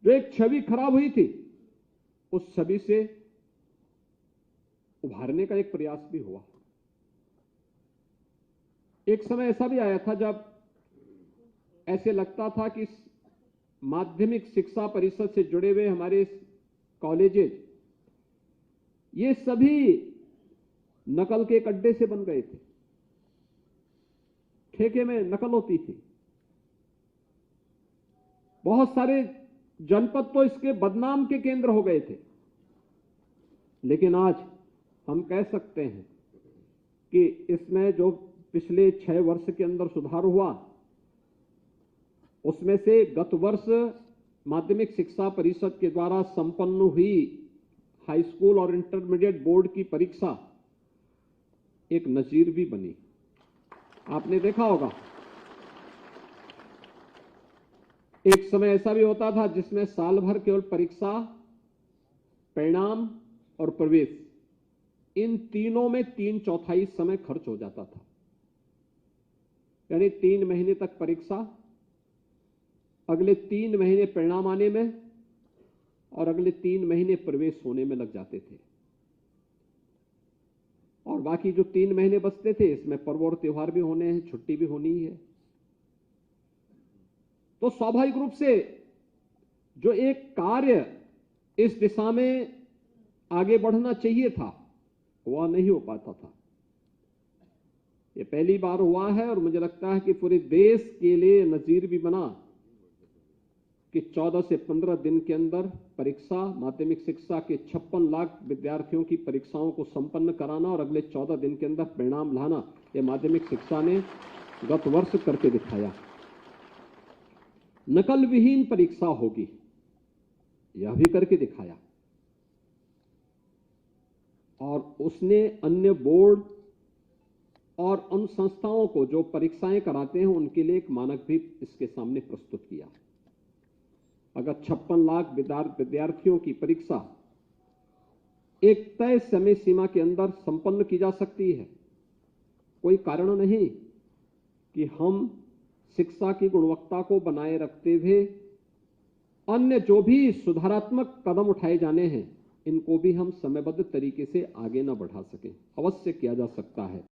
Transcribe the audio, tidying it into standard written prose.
जो एक छवि खराब हुई थी, उस छवि से उभारने का एक प्रयास भी हुआ। एक समय ऐसा भी आया था जब ऐसे लगता था कि माध्यमिक शिक्षा परिषद से जुड़े हुए हमारे कॉलेजेस, ये सभी नकल के अड्डे से बन गए थे। ठेके में नकल होती थी। बहुत सारे जनपद तो इसके बदनाम के केंद्र हो गए थे। लेकिन आज हम कह सकते हैं कि इसमें जो पिछले 6 वर्ष के अंदर सुधार हुआ, उसमें से गत वर्ष माध्यमिक शिक्षा परिषद के द्वारा संपन्न हुई हाई स्कूल और इंटरमीडिएट बोर्ड की परीक्षा एक नजीर भी बनी। आपने देखा होगा, एक समय ऐसा भी होता था जिसमें साल भर केवल परीक्षा, परिणाम और प्रवेश, इन तीनों में 3/4 समय खर्च हो जाता था। यानी 3 महीने तक परीक्षा, अगले 3 महीने परिणाम आने में और अगले 3 महीने प्रवेश होने में लग जाते थे। और बाकी जो 3 महीने बचते थे, इसमें पर्व और त्योहार भी होने हैं, छुट्टी भी होनी है। तो स्वाभाविक रूप से जो एक कार्य इस दिशा में आगे बढ़ना चाहिए था, वह नहीं हो पाता था। ये पहली बार हुआ है और मुझे लगता है कि पूरे देश के लिए नजीर भी बना कि 14 से 15 दिन के अंदर परीक्षा, माध्यमिक शिक्षा के 56 लाख विद्यार्थियों की परीक्षाओं को संपन्न कराना और अगले 14 दिन के अंदर परिणाम लाना, यह माध्यमिक शिक्षा ने गत वर्ष करके दिखाया। नकल विहीन परीक्षा होगी, यह भी करके दिखाया। और उसने अन्य बोर्ड और उन संस्थाओं को जो परीक्षाएं कराते हैं, उनके लिए एक मानक भी इसके सामने प्रस्तुत किया। अगर 56 लाख विद्यार्थियों की परीक्षा एक तय समय सीमा के अंदर संपन्न की जा सकती है, कोई कारण नहीं कि हम शिक्षा की गुणवत्ता को बनाए रखते हुए अन्य जो भी सुधारात्मक कदम उठाए जाने हैं, इनको भी हम समयबद्ध तरीके से आगे न बढ़ा सकें। अवश्य किया जा सकता है।